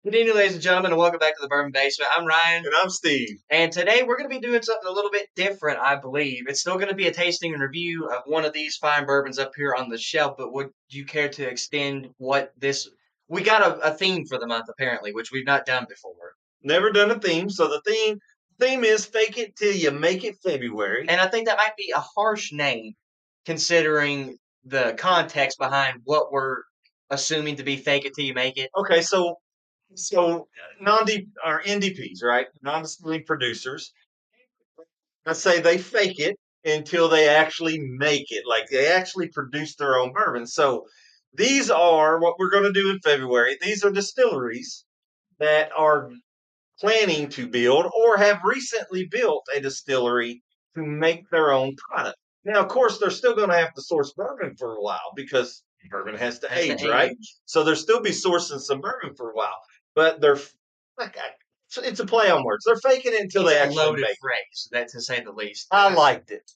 Good evening, ladies and gentlemen, and welcome back to the Bourbon Basement. I'm Ryan, And I'm Steve. and today we're going to be doing something a little bit different, I believe. It's still going to be a tasting and review of one of these fine bourbons up here on the shelf, but would you care to extend what this? We got a theme for the month, apparently, which we've not done before. Never done a theme, so the theme is fake it till you make it February. And I think that might be a harsh name, considering the context behind what we're assuming to be fake it till you make it. Okay, so non D or NDPs, right? Non-distilling producers. Let's say they fake it until they actually make it, like they actually produce their own bourbon. So these are what we're going to do in February. These are distilleries that are planning to build or have recently built a distillery to make their own product. Now, of course, they're still going to have to source bourbon for a while because bourbon has to That's the age, right? age. So they'll still be sourcing some bourbon for a while, but they're like it's a play on words. They're faking it until It's they a actually loaded make it. phrase, that to say the least. I liked it.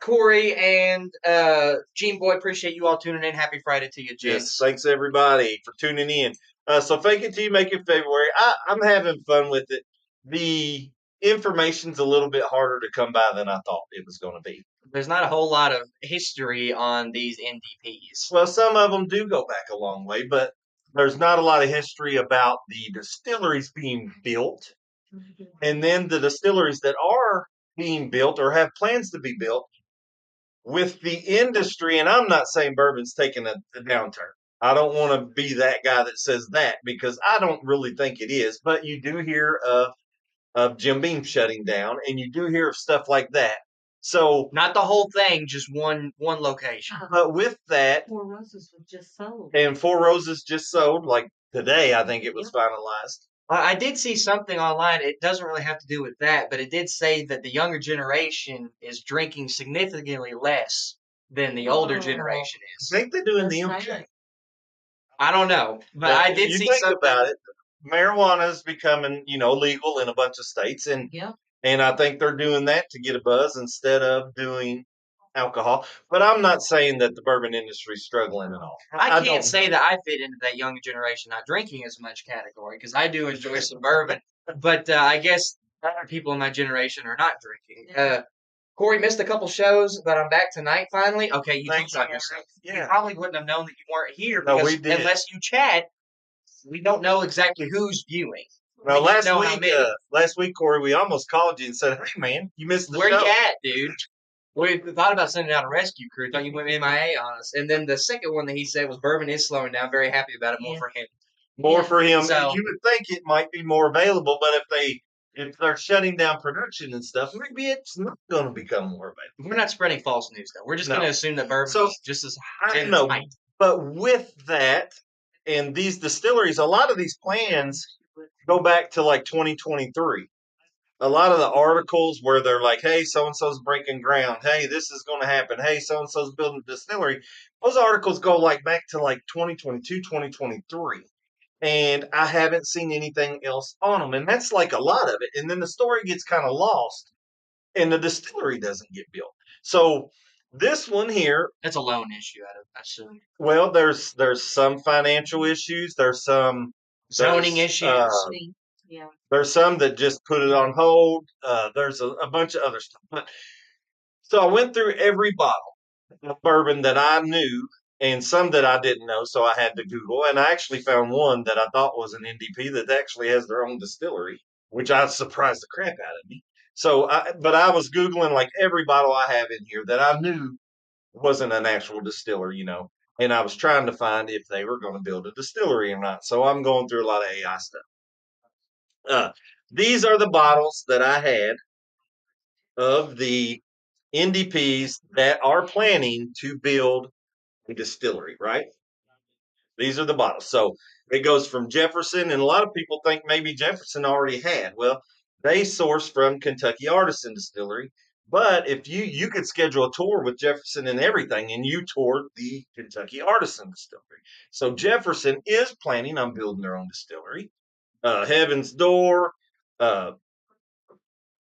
Corey and Gene Boy, appreciate you all tuning in. Happy Friday to you, Yes, gents. thanks everybody for tuning in. So fake it till you make it February. I'm having fun with it. The information's a little bit harder to come by than I thought it was going to be. There's not a whole lot of history on these NDPs. Well, some of them do go back a long way, but there's not a lot of history about the distilleries being built, and then the distilleries that are being built or have plans to be built with the industry. And I'm not saying bourbon's taking a downturn. I don't want to be that guy that says that because I don't really think it is. But you do hear of Jim Beam shutting down, and you do hear of stuff like that. So, Not the whole thing, just one location. but with that, Four Roses was just sold. and Four Roses just sold like today, I think it was finalized. I did see something online. It doesn't really have to do with that, but it did say that the younger generation is drinking significantly less than the older Oh, generation I is. think they're doing the that's MJ. right. I don't know, but I did You see think something. about it, marijuana is becoming, legal in a bunch of states, and Yeah. and I think they're doing that to get a buzz instead of doing alcohol. But I'm not saying that the bourbon industry is struggling at all. I I can't don't. say that I fit into that younger generation not drinking as much category because I do enjoy some bourbon, but I guess other people in my generation are not drinking. Yeah. Corey missed a couple shows, but I'm back tonight finally. Okay, you Thanks, talked about Corey. yourself. You Yeah. probably wouldn't have known that you weren't here No, we because did. unless you chat, we don't know exactly who's viewing. Well, We know how many. last week, Corey, we almost called you and said, "Hey, man, you missed the Where you show." at, dude? We thought about sending out a rescue crew. Thought you went MIA on us. And then the second one that he said was Bourbon is slowing down. Very happy about it. More Yeah. for him. More Yeah. for him. So You would think it might be more available, but if they're shutting down production and stuff, maybe it's not going to become more available. we're not spreading false news, though. We're just going to No. assume that bourbon So is just as I in its know, height. but with that and these distilleries, a lot of these plans go back to like 2023. A lot of the articles where they're like, "Hey, so and so's breaking ground. Hey, this is going to happen. Hey, so and so's building a distillery." Those articles go like back to like 2022, 2023. And I haven't seen anything else on them. And that's like a lot of it. And then the story gets kind of lost and the distillery doesn't get built. So this one here, That's a loan issue, I assume. well, there's some financial issues. Zoning There's issues. Yeah. there's some that just put it on hold. There's a bunch of other stuff. But so I went through every bottle of bourbon that I knew and some that I didn't know, so I had to Google. And I actually found one that I thought was an NDP that actually has their own distillery, which I surprised the crap out of me. But I was Googling like every bottle I have in here that I knew wasn't an actual distiller, and I was trying to find if they were going to build a distillery or not. So I'm going through a lot of AI stuff. Uh, these are the bottles that I had of the NDPs that are planning to build a distillery, right? These are the bottles. So it goes from Jefferson, and a lot of people think maybe Jefferson already had. Well, they source from Kentucky Artisan Distillery. But if you could schedule a tour with Jefferson and everything, and you toured the Kentucky Artisan Distillery. So Jefferson is planning on building their own distillery. Heaven's Door, uh,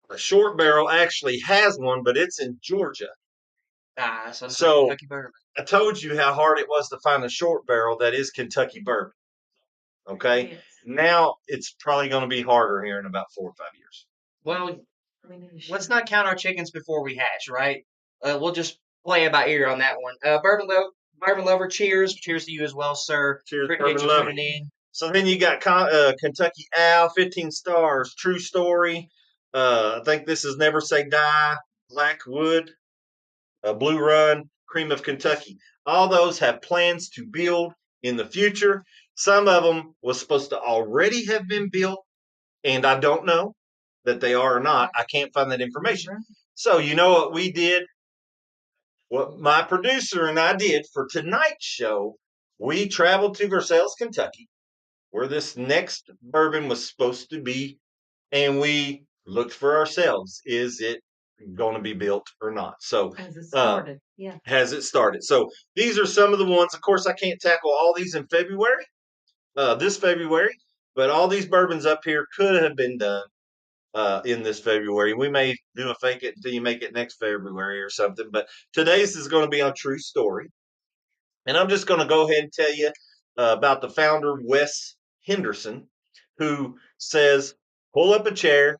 a short barrel actually has one, but it's in Georgia. So it's like So Kentucky bourbon. I told you how hard it was to find a short barrel that is Kentucky bourbon. Okay. Yes. Now it's probably going to be harder here in about 4 or 5 years. Well, We need to let's shut- not count our chickens before we hatch, right? We'll just play it by ear on that one. Bourbon lover, cheers. Cheers to you as well, sir. Cheers, Appreciate bourbon you lover. tuning in. So then you got Kentucky Owl, 15 stars, True Story. I think this is Never Say Die, Blackwood, Blue Run, Cream of Kentucky. All those have plans to build in the future. Some of them was supposed to already have been built, and I don't know that they are or not. I can't find that information. So you know what we did? What my producer and I did for tonight's show, we traveled to Versailles, Kentucky, where this next bourbon was supposed to be, and we looked for ourselves. Is it going to be built or not? So As it started, yeah. has it started? So these are some of the ones. Of course, I can't tackle all these in February, this February, but all these bourbons up here could have been done in this February. We may do a fake it until you make it next February or something. But today's is going to be on True Story. And I'm just going to go ahead and tell you about the founder, Wes Henderson, who says, pull up a chair,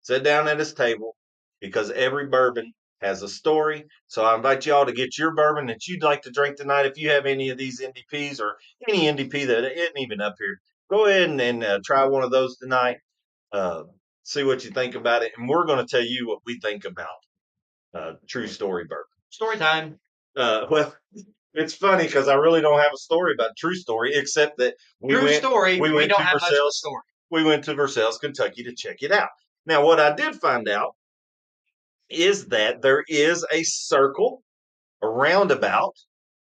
sit down at his table, because every bourbon has a story. So I invite you all to get your bourbon that you'd like to drink tonight. If you have any of these NDPs or any NDP that isn't even up here, go ahead and try one of those tonight. Uh, see what you think about it. And we're going to tell you what we think about True Story bourbon. Story time. Well, it's funny because I really don't have a story about True Story, except that we True went story. we We went don't to have much of a Versailles. story. We went to Versailles, Kentucky to check it out. Now, what I did find out is that there is a circle, a roundabout,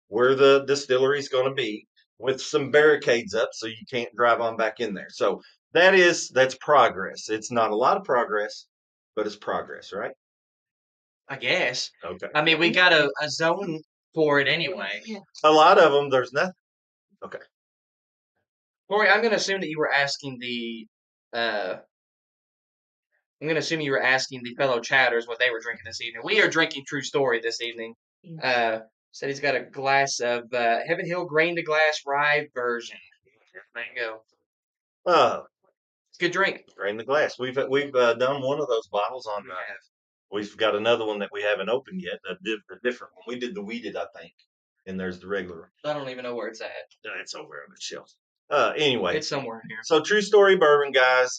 where the distillery is going to be, with some barricades up so you can't drive on back in there. So that's progress. It's not a lot of progress, but it's progress, right? I guess. Okay. I mean, we got a zone for it anyway. Yeah. A lot of them, there's nothing. Okay. Corey, I'm going to assume that you were asking I'm going to assume you were asking the fellow chatters what they were drinking this evening. We are drinking True Story this evening. Yeah. Said he's got a glass of Heaven Hill grain to glass rye version. There you go. It's a good drink. Drain the glass. We've done one of those bottles on. We have. We've got another one that we haven't opened yet. A different one. We did the weeded, I think, and there's the regular one. I don't even know where it's at. It's over on the shelf. Anyway, It's somewhere in here. so True Story bourbon, guys.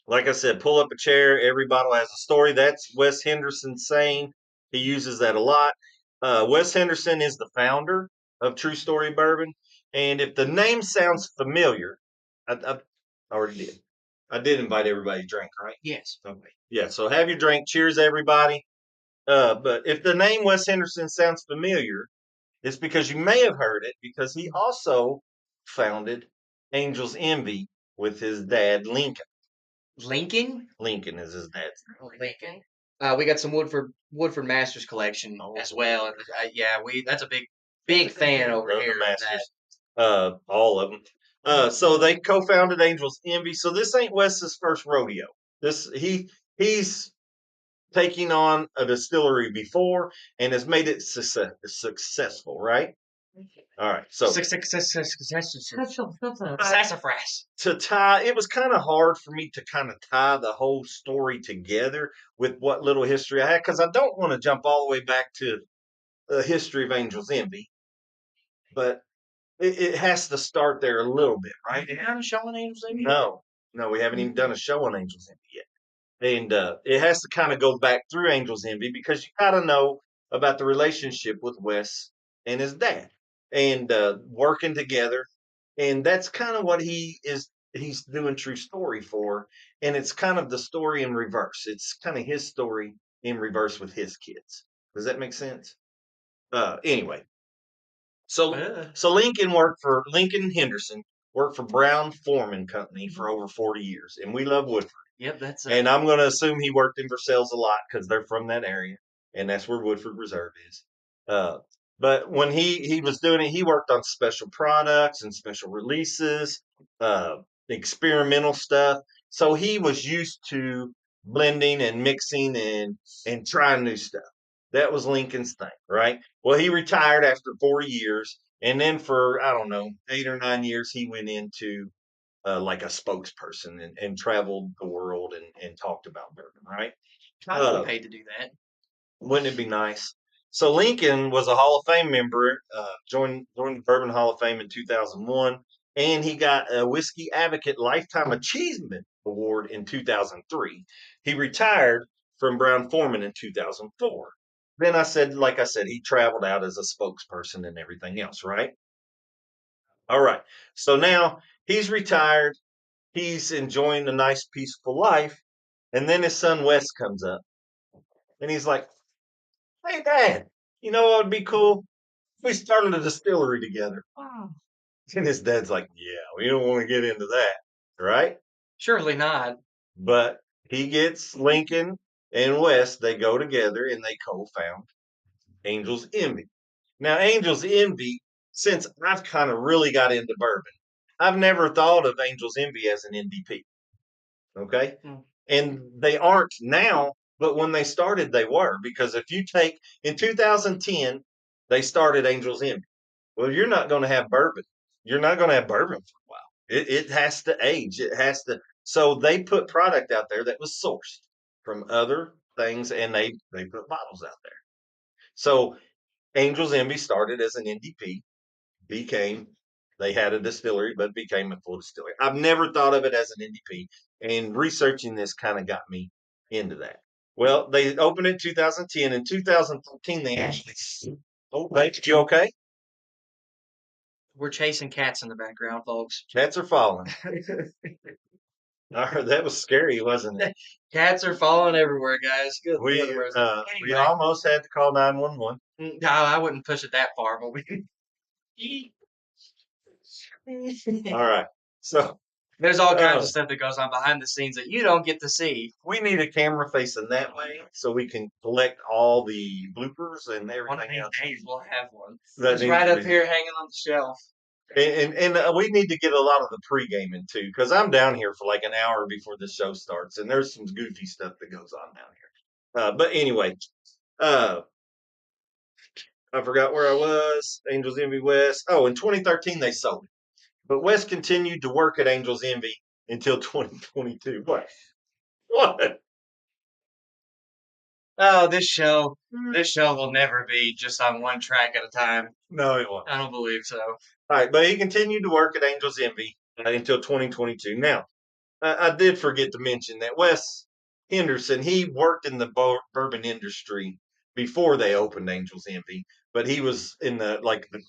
Like I said, pull up a chair. Every bottle has a story. That's Wes Henderson's saying. He uses that a lot. Wes Henderson is the founder of True Story Bourbon. And if the name sounds familiar, I already did. I did invite everybody to drink, right? Yes. Okay. Yeah, so have your drink. Cheers, everybody. But if the name Wes Henderson sounds familiar, it's because you may have heard it because he also founded Angel's Envy with his dad, Lincoln. Lincoln? Lincoln is his dad's name. Lincoln. We got some Woodford Masters collection as well. And, that's a big fan over Love here. the Of that. Masters. All of them. So they co-founded Angel's Envy. So this ain't Wes's first rodeo. He's taking on a distillery before and has made it successful, right? All right. So Sassafras. to tie, it was kind of hard for me to kind of tie the whole story together with what little history I had because I don't want to jump all the way back to the history of Angel's Envy, but it has to start there a little bit, right? Did you have a show on Angels Envy? No, we haven't even done a show on Angel's Envy yet. And it has to kind of go back through Angel's Envy because you got to know about the relationship with Wes and his dad and working together. And that's kind of what he's doing True Story for. And it's kind of the story in reverse. It's kind of his story in reverse with his kids. Does that make sense? Anyway, so Lincoln Henderson worked for Brown Foreman Company for over 40 years, and we love Woodford. Yep, that's And I'm going to assume he worked in Versailles a lot because they're from that area, and that's where Woodford Reserve is. But when he was doing it, he worked on special products and special releases, experimental stuff. So he was used to blending and mixing and trying new stuff. That was Lincoln's thing, right? Well, he retired after 40 years, And then for, I don't know, 8 or 9 years, he went into like a spokesperson and traveled the world and talked about bourbon, right? I would be paid to do that. Wouldn't it be nice? So Lincoln was a Hall of Fame member, joined the Bourbon Hall of Fame in 2001, and he got a Whiskey Advocate Lifetime Achievement Award in 2003. He retired from Brown-Forman in 2004. Then like I said, he traveled out as a spokesperson and everything else, right? All right. So now he's retired. He's enjoying a nice, peaceful life. And then his son Wes comes up and he's like, "Hey, Dad, you know what would be cool? If we started a distillery together." Wow. And his dad's like, "Yeah, we don't want to get into that, right?" Surely not. But he gets Lincoln and Wes, they go together and they co-found Angel's Envy. Now, Angel's Envy, since I've kind of really got into bourbon, I've never thought of Angel's Envy as an NDP. Okay. Mm. And they aren't now, but when they started, they were. Because if you take in 2010, they started Angel's Envy. Well, you're not going to have bourbon. You're not going to have bourbon for a while. It has to age. It has to. So they put product out there that was sourced from other things, and they put bottles out there. So Angel's Envy started as an NDP, became they had a distillery, but became a full distillery. I've never thought of it as an NDP, and researching this kind of got me into that. Well, they opened in 2010. In 2014, they actually. Oh, thanks. You okay? We're chasing cats in the background, folks. Cats are falling. That was scary, wasn't it? Cats are falling everywhere, guys. Good We Lord. we Anyway. almost had to call 911. No, I wouldn't push it that far, but we. All right, so There's all kinds of stuff that goes on behind the scenes that you don't get to see. we need a camera facing that way so we can collect all the bloopers and One of everything these else. days we'll have one. That It's needs right to up be- here hanging on the shelf. And we need to get a lot of the pre-gaming too, because I'm down here for like an hour before the show starts, and there's some goofy stuff that goes on down here. But anyway, uh, I forgot where I was. Angels Envy West. Oh, in 2013 they sold it, but West continued to work at Angels Envy until 2022. What? What? Oh, this show will never be just on one track at a time. No, it won't. I don't believe so. All right, but he continued to work at Angels Envy until 2022. Now, I did forget to mention that Wes Henderson, he worked in the bourbon industry before they opened Angels Envy, but he was in the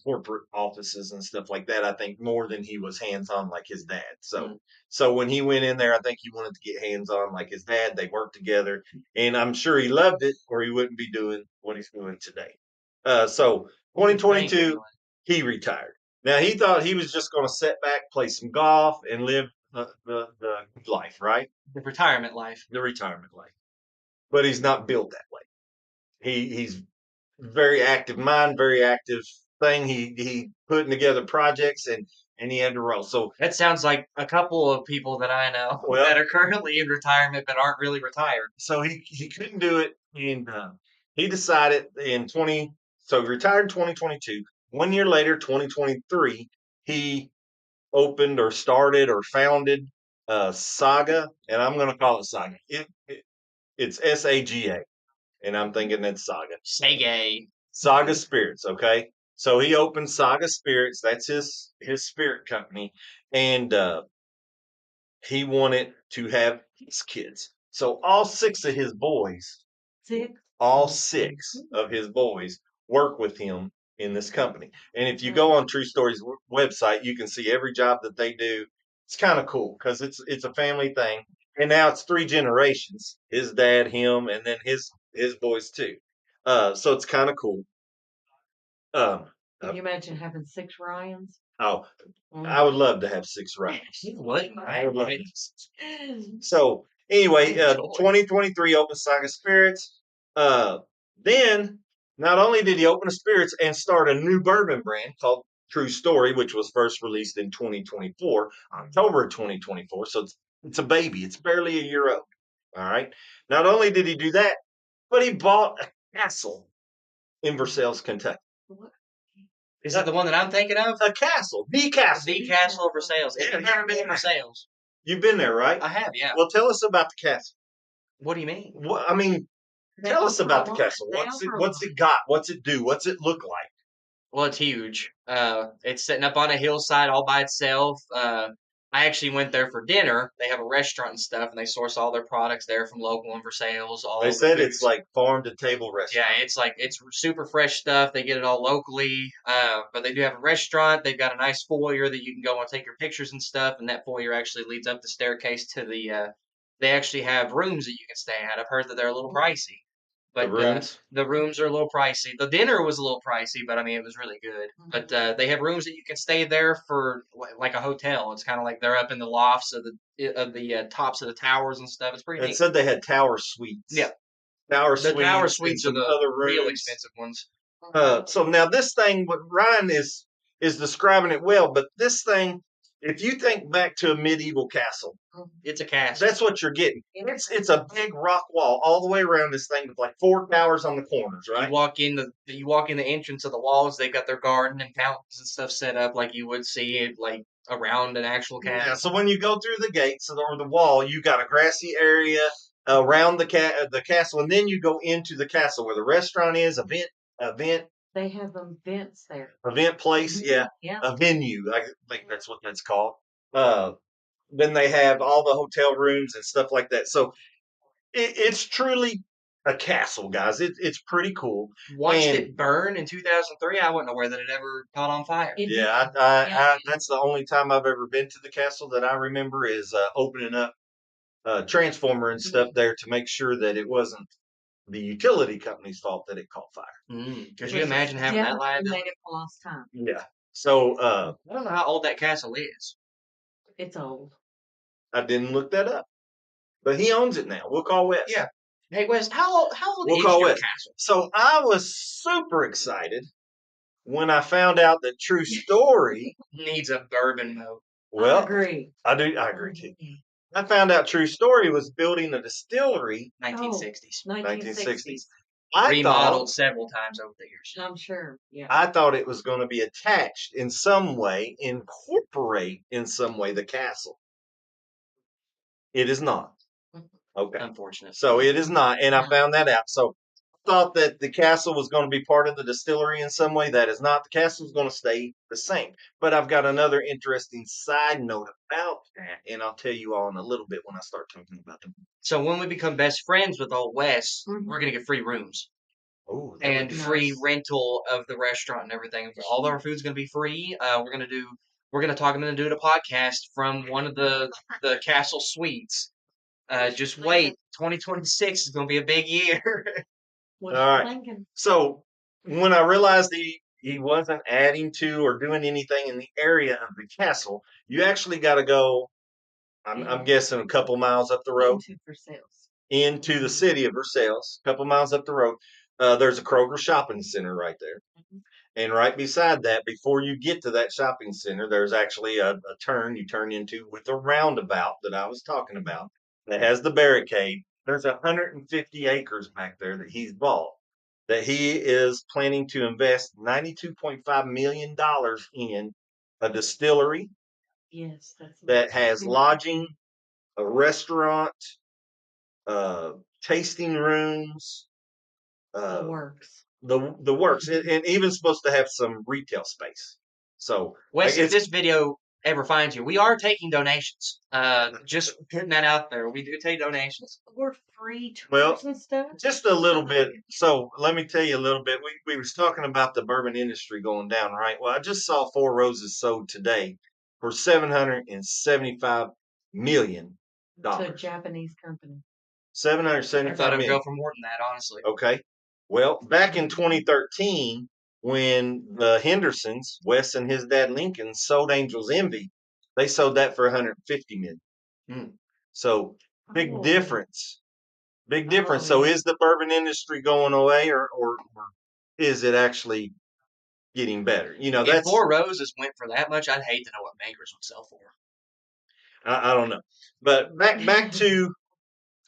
corporate offices and stuff like that. I think more than he was hands on like his dad. So when he went in there, I think he wanted to get hands on like his dad. They worked together, and I'm sure he loved it, or he wouldn't be doing what he's doing today. So 2022, he retired. Now he thought he was just going to sit back, play some golf, and live the life, right? The retirement life. The retirement life. But he's not built that way. He's very active mind, very active thing. He putting together projects and he had to roll. So That sounds like a couple of people that I know Well- that are currently in retirement but aren't really retired. so he couldn't do it, and he decided in 20. So he retired in 2022. 1 year later, 2023, he opened or started or founded Saga, and I'm going to call it Saga. It's SAGA, and I'm thinking that's Saga. Say gay. Saga Spirits, okay? So he opened Saga Spirits. That's his spirit company, and he wanted to have his kids. So all six of his boys, all six of his boys work with him in this company. And if you go on True Stories website, you can see every job that they do. It's kind of cool because it's a family thing. And now it's 3 generations: his dad, him, and then his boys too. So it's kind of cool. Can you imagine having 6 Ryans? Oh, I would love to have 6 Ryans. What? I would love to. So anyway, 2023 open Saga Spirits. Then not only did he open a spirits and start a new bourbon brand called True Story, which was first released in 2024, October 2024. So it's a baby. It's barely a year old. All right. Not only did he do that, but he bought a castle in Versailles, Kentucky. What? Is that the one that I'm thinking of? A castle. The castle. The Castle of Versailles. Yeah, I've never been to Versailles. You've been there, right? I have, yeah. Well, tell us about the castle. What do you mean? What, I mean, tell us about the castle. What's it got? What's it do? What's it look like? Well, it's huge. It's sitting up on a hillside all by itself. I actually went there for dinner. They have a restaurant and stuff, and they source all their products there from local and Versailles. All They the said it's foods. like farm to table Yeah, restaurant. it's super fresh stuff. They get it all locally. But they do have a restaurant. They've got a nice foyer that you can go and take your pictures and stuff. And that foyer actually leads up the staircase to the. They actually have rooms that you can stay at. I've heard that they're a little pricey, The but rooms. the rooms are a little pricey. The dinner was a little pricey, but I mean it was really good. But they have rooms that you can stay there for like a hotel. It's kind of like they're up in the lofts of the tops of the towers and stuff. It's pretty It neat. said they had tower suites. Yeah, Tower the tower suites and suites are some the other real rooms. expensive ones. So now this thing, what Ryan is describing it well, but this thing, if you think back to a medieval castle, It's a castle. that's what you're getting. It's a big rock wall all the way around this thing with like 4 towers on the corners, right? You walk in the entrance of the walls. They've got their garden and fountains and stuff set up like you would see it like around an actual castle. Yeah. So when you go through the gates or the wall, you got a grassy area around the castle, and then you go into the castle where the restaurant is, event They have vents there. event place, yeah, Yeah. a venue. I think that's what that's called. Uh, then they have all the hotel rooms and stuff like that. So it's truly a castle, guys. It's pretty cool. Watched And it burn in 2003. I wasn't aware that it ever caught on fire. yeah, that's the only time I've ever been to the castle that I remember is opening up transformer and stuff there to make sure that it wasn't the utility company's fault that it caught fire. Could you imagine having that liability? Made it last time. Yeah. So I don't know how old that castle is. It's old. I didn't look that up, but he owns it now. We'll call Wes. Yeah. Hey Wes, how old We'll is call your Wes. castle? So I was super excited when I found out that True Story. Needs a bourbon moat. Well, I agree. I agree too. I found out True Story was building a distillery 1960s. 1960s. I Remodeled thought several times over the years. I'm sure. Yeah. I thought it was going to be attached in some way, incorporate in some way the castle. It is not. Okay. Unfortunate. So it is not, and I found that out. So I thought that the castle was going to be part of the distillery in some way. That is not. The castle is going to stay the same. But I've got another interesting side note about that, and I'll tell you all in a little bit when I start talking about them. So when we become best friends with old Wes, Mhm. we're gonna get free rooms Oh, and be free nice. rental of the restaurant and everything. All our food's gonna be free. We're gonna talk. I'm gonna do a podcast from one of the castle suites. Just wait, 2026 is gonna be a big year. What All are right. you thinking? So when I realized he wasn't adding to or doing anything in the area of the castle, you actually got to go. I'm guessing a couple miles up the road Into for sales. into the city of Versailles. A couple miles up the road, there's a Kroger shopping center right there. And right beside that, before you get to that shopping center, there's actually a turn you turn into with a roundabout that I was talking about that has the barricade. There's 150 acres back there that he's bought that he is planning to invest $92.5 million in a distillery Yes, that's that has lodging, a restaurant, tasting rooms, the works. the works, and even supposed to have some retail space. So Wes, if it's this video ever finds you, we are taking donations. Just putting that out there. We do take donations. We're free tours Well, and stuff. just a little bit. So let me tell you a little bit. We was talking about the bourbon industry going down, right? Well, I just saw Four Roses sold today for $775 million. To a Japanese company. Seven hundred I seventy-five thought it would million. go for more than that, honestly. Okay. Well, back in 2013, when the Hendersons, Wes and his dad Lincoln, sold Angel's Envy, they sold that for 150 million. Hmm. So big Oh. difference. Big difference. Oh, So yeah. is the bourbon industry going away, or is it actually getting better? You know, If that's Four Roses went for that much, I'd hate to know what Makers would sell for. I don't know. But back to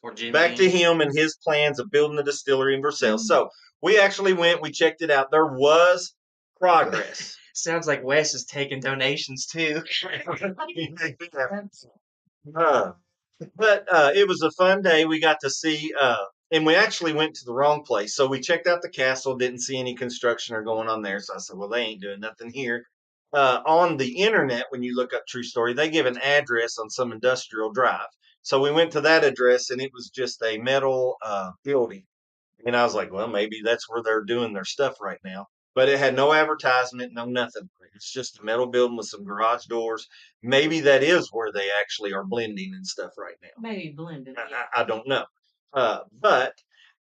Or Jim back to Beam. him and his plans of building a distillery in Versailles. So we actually went, we checked it out. There was progress. Sounds like Wes is taking donations too. Uh, but it was a fun day. We got to see, and we actually went to the wrong place. So we checked out the castle, didn't see any construction or going on there. So I said, well, they ain't doing nothing here. On the internet, when you look up True Story, they give an address on some industrial drive. So we went to that address, and it was just a metal building. And I was like, well, maybe that's where they're doing their stuff right now. But it had no advertisement, no nothing. It's just a metal building with some garage doors. Maybe that is where they actually are blending and stuff right now. Maybe blended. I don't know. But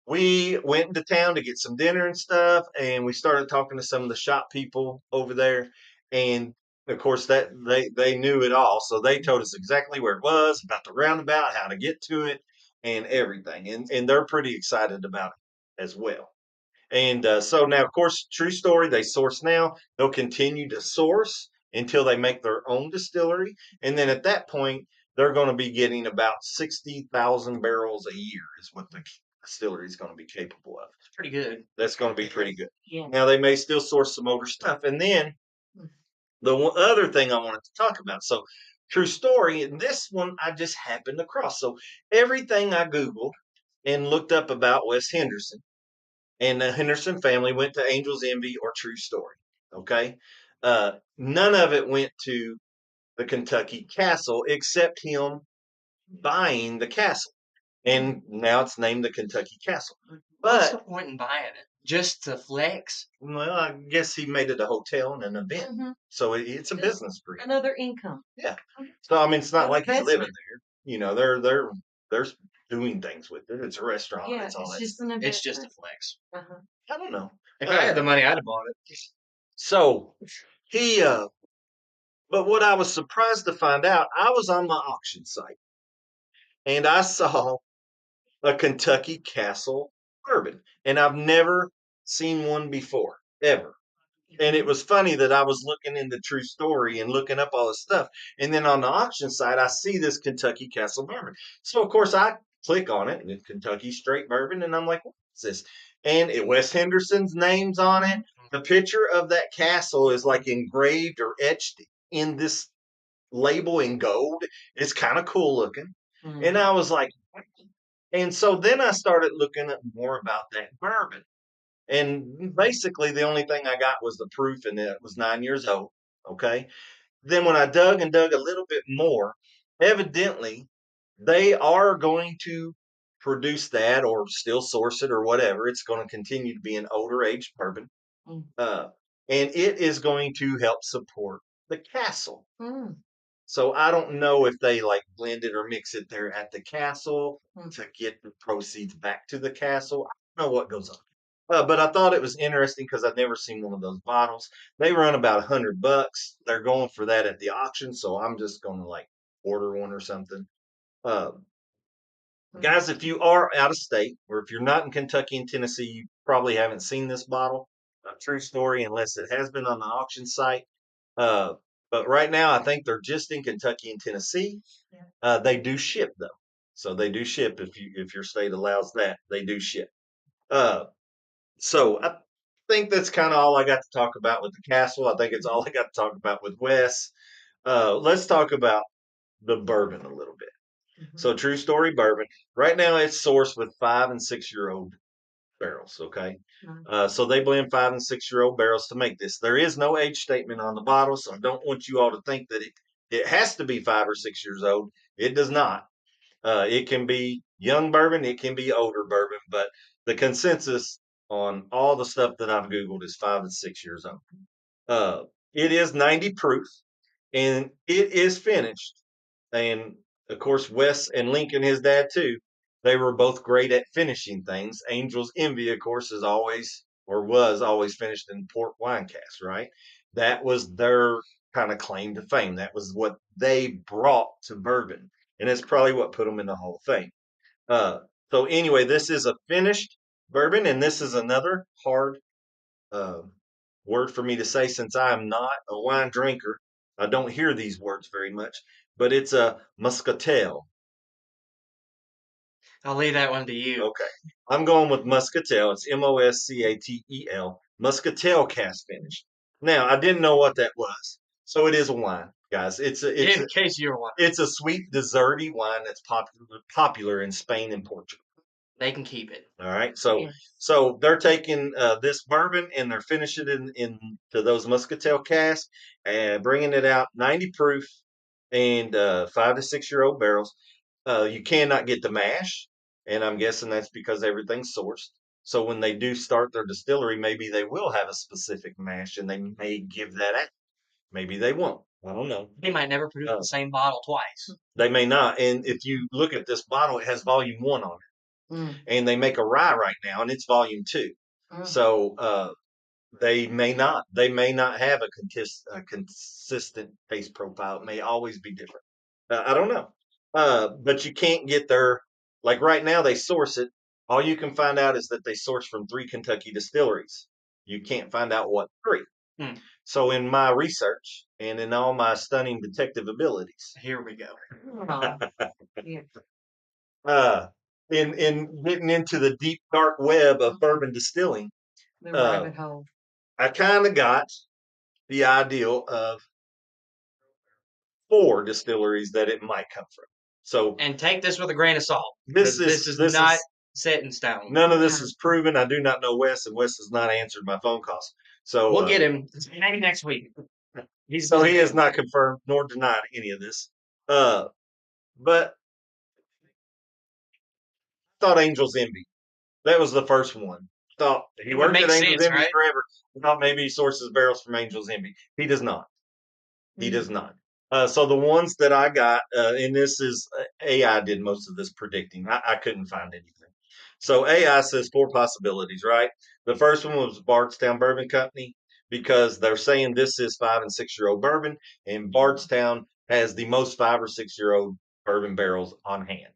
we went into town to get some dinner and stuff, and we started talking to some of the shop people over there. And of course, that they knew it all, so they told us exactly where it was, about the roundabout, how to get to it, and everything. And they're pretty excited about it as well. And so now, of course, true story, they source now. They'll continue to source until they make their own distillery. And then at that point, they're going to be getting about 60,000 barrels a year, is what the distillery is going to be capable of. It's pretty good. That's going to be pretty good. Yeah. Now, they may still source some older stuff. And then the other thing I wanted to talk about. So, true story, and this one I just happened across. So, everything I Googled and looked up about Wes Henderson and the Henderson family went to Angel's Envy or True Story. Okay. None of it went to the Kentucky Castle except him buying the castle. And now it's named the Kentucky Castle. What's the But, point in buying it? Just to flex? well, I guess he made it a hotel and an event. Mhm. So it's a Just business for him. Another income. Yeah. So, I mean, it's not Another like he's living investment. there. You know, they're doing things with it. It's a restaurant. Yeah, It's all it's that just stuff. an It's just a investment. flex. Uh-huh. I don't know. If I had the money, I'd have bought it. So he but what I was surprised to find out, I was on my auction site and I saw a Kentucky Castle bourbon, and I've never seen one before, ever. And it was funny that I was looking into True Story and looking up all this stuff. And then on the auction site, I see this Kentucky Castle bourbon. So, of course, I click on it and it's Kentucky Straight Bourbon. And I'm like, what's this? And Wes Henderson's name's on it. The picture of that castle is like engraved or etched in this label in gold. It's kind of cool looking. And I was like, and so then I started looking at more about that bourbon. And basically, the only thing I got was the proof, and it was 9 years old. Okay. Then when I dug and dug a little bit more, evidently they are going to produce that or still source it or whatever. It's going to continue to be an older age bourbon. Mm. Uh, and it is going to help support the castle. Mm. So I don't know if they like blend it or mix it there at the castle Mm. to get the proceeds back to the castle. I don't know what goes on. But I thought it was interesting because I've never seen one of those bottles. They run about $100. They're going for that at the auction, so I'm just going to like order one or something. Uh, Guys, if you are out of state or if you're not in Kentucky and Tennessee, you probably haven't seen this bottle. A true story, unless it has been on the auction site. Uh, but right now, I think they're just in Kentucky and Tennessee. They do ship though, so they do ship if your state allows that. They do ship. Uh, so I think that's kind of all I got to talk about with the castle. I think it's all I got to talk about with Wes. Let's talk about the bourbon a little bit. So, true story bourbon. Right now, it's sourced with 5 and 6 year old barrels. Okay. So they blend 5 and 6 year old barrels to make this. There is no age statement on the bottle, so I don't want you all to think that it has to be 5 or 6 years old. It does not. It can be young bourbon, it can be older bourbon, but the consensus on all the stuff that I've Googled is 5 and 6 years old. Uh, it is 90 proof and it is finished. And of course, Wes and Lincoln, his dad too, they were both great at finishing things. Angel's Envy, of course, is always or was always finished in port wine casks, right? That was their kind of claim to fame. That was what they brought to bourbon. And it's probably what put them in the Hall of Fame. Uh, so anyway, this is a finished bourbon, and this is another hard uh, word for me to say since I am not a wine drinker. I don't hear these words very much, but it's a muscatel. I'll leave that one to you. Okay. I'm going with muscatel. It's Moscatel, muscatel cast finish. Now I didn't know what that was, so it is a wine, guys. In case you were wondering, it's a sweet desserty wine that's popular in Spain and Portugal. they can keep it. All right, Yes. so they're taking this bourbon and they're finishing it into those muscatel casks and bringing it out 90 proof and 5 to 6 year old barrels. You cannot get the mash, and I'm guessing that's because everything's sourced. So when they do start their distillery, maybe they will have a specific mash, and they may give that out. Maybe they won't. I don't know. They might never produce the same bottle twice. They may not. And if you look at this bottle, it has volume 1 on it. And they make a rye right now, and it's volume 2. So they may not. They may not have a consistent taste profile. It may always be different. I don't know. But you can't get their, like right now they source it. All you can find out is that they source from 3 Kentucky distilleries. You can't find out what 3. Hmm. So in my research and in all my stunning detective abilities, Here we go. Yeah. in getting into the deep dark web of bourbon distilling, The rabbit hole. I kind of got the ideal of 4 distilleries that it might come from. So, and take this with a grain of salt. This is not set in stone. None of this is proven. I do not know Wes, and Wes has not answered my phone calls. So we'll get him maybe next week. He has not confirmed nor denied any of this. But I thought Angel's Envy. That was the first one. Thought he worked at Angel's Envy forever. Thought maybe he sources barrels from Angel's Envy. He does not. He does not. So the ones that I got, and this is AI did most of this predicting. I couldn't find anything. So AI says 4 possibilities, right? The first one was Bardstown Bourbon Company because they're saying this is 5 and 6 year old bourbon, and Bardstown has the most 5 or 6 year old bourbon barrels on hand.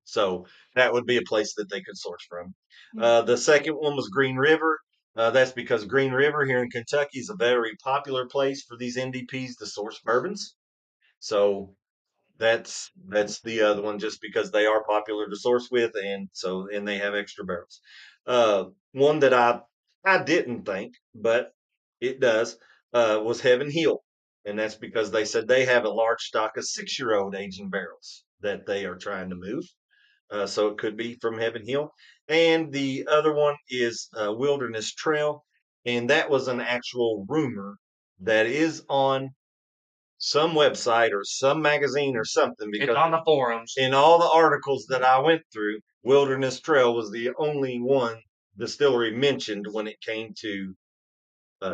So that would be a place that they could source from. The second one was Green River. That's because Green River here in Kentucky is a very popular place for these NDPs to source bourbons. So that's the other one, just because they are popular to source with, and they have extra barrels. One that I didn't think, but it does, was Heaven Hill, and that's because they said they have a large stock of 6 year old aging barrels that they are trying to move. So it could be from Heaven Hill. And the other one is Wilderness Trail. And that was an actual rumor that is on some website or some magazine or something. Because it's on the forums. In all the articles that I went through, Wilderness Trail was the only one distillery mentioned when it came to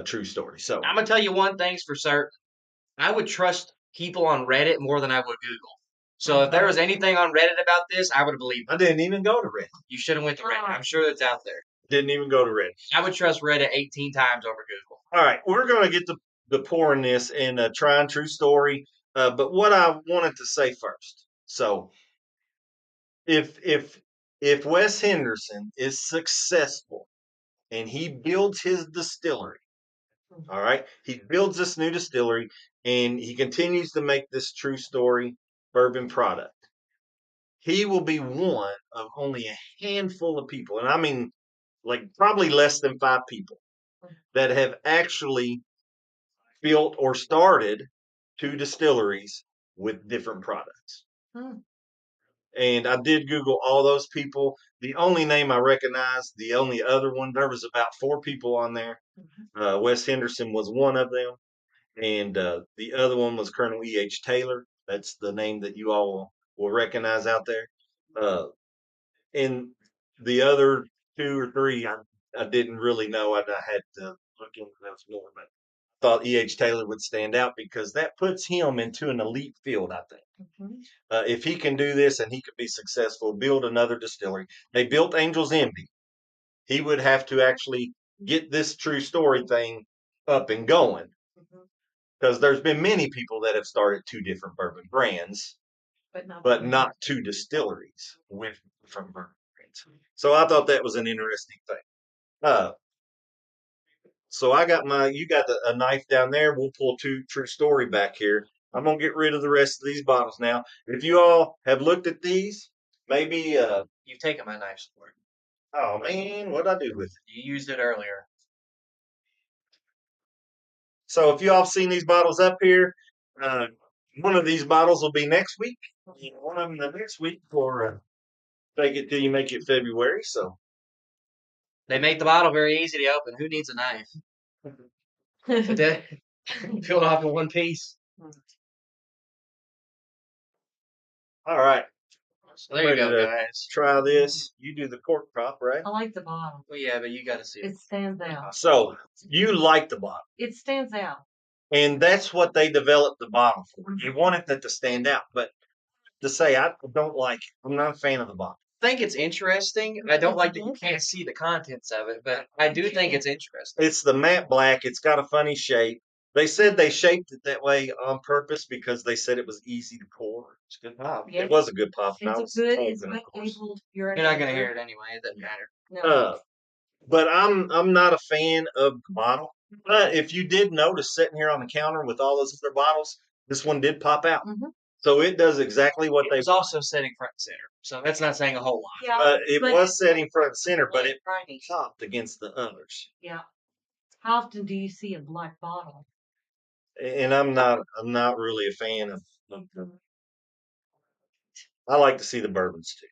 True Story. So I'm going to tell you one thing's for certain. I would trust people on Reddit more than I would Google. So if there was anything on Reddit about this, I would have believed it. I didn't even go to Reddit. You should have went to Reddit. I'm sure it's out there. Didn't even go to Reddit. I would trust Reddit 18 times over Google. All right, we're going to get the pouring this and trying True Story. But what I wanted to say first. So if Wes Henderson is successful and he builds his distillery, all right, he builds this new distillery and he continues to make this True Story bourbon product, he will be one of only a handful of people, and I mean like probably less than 5 people, that have actually built or started 2 distilleries with different products. And I did Google all those people. The only name I recognized, the only other one, there was about 4 people on there. Wes Henderson was one of them. And the other one was Colonel E.H. Taylor. That's the name that you all will recognize out there. And the other 2 or 3, I didn't really know. I had to look into those more. But I thought E.H. Taylor would stand out because that puts him into an elite field, I think. If he can do this and he could be successful, build another distillery. They built Angel's Envy. He would have to actually get this True Story thing up and going, because there's been many people that have started 2 different bourbon brands, but not 2 distilleries with different bourbon brands. So I thought that was an interesting thing. So you got a knife down there. We'll pull True Story back here. I'm going to get rid of the rest of these bottles now. If you all have looked at these, maybe you've taken my knife support. Oh man, what'd I do with it? You used it earlier. So if you all seen these bottles up here, one of these bottles will be next week. One of them the next week for take it till you make it February. So They make the bottle very easy to open. Who needs a knife? But then peel it off in one piece. all right, So there you ready go, to guys. try this. You do the cork pop, right? I like the bottle. Well, yeah, but you got to see it. It stands out. So you like the bottle. It stands out. And that's what they developed the bottle for. They wanted that to stand out. But to say I don't like it, I'm not a fan of the bottle. I think it's interesting. I don't like that you can't see the contents of it, but I do think it's interesting. It's the matte black. It's got a funny shape. They said they shaped it that way on purpose because they said it was easy to pour. It's a good pop. Yeah. It was a good pop. and I It's was a good. told It's that, of course. labeled. You're not gonna hear it anyway. It doesn't matter. No. But I'm not a fan of the bottle. But if you did notice sitting here on the counter with all those other bottles, this one did pop out. Mhm. So it does exactly what It they was also sitting front and center, so that's not saying a whole lot. Yeah. But it but- was setting front and center, but it Right. popped against the others. Yeah. How often do you see a black bottle? And I'm not really a fan of them. I like to see the bourbons too.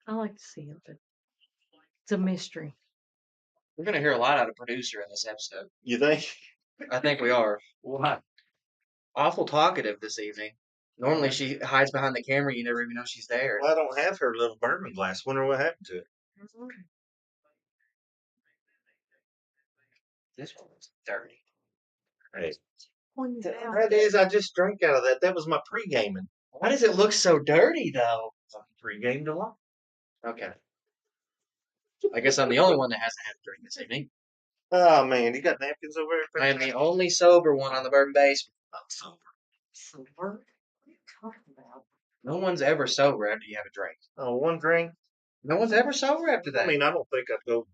I like to see it, but it's a mystery. We're gonna hear a lot out of producer in this episode. You think? I think we are. Why? Awful talkative this evening. Normally she hides behind the camera. You never even know she's there. Well, I don't have her little bourbon glass. Wonder what happened to it. This one's dirty. Hey, Pointed out. that is, I just drank out of that. That was my pre-gaming. Why does it look so dirty though? I pre-gamed a lot. Okay. I guess I'm the only one that hasn't had a drink this evening. Oh man, you got napkins over there? I am the only sober one on the Bourbon Basement. I'm sober. Sober? What are you talking about? No one's ever sober after you have a drink. Oh, one drink. No one's ever sober after that. I mean, I don't think I'd go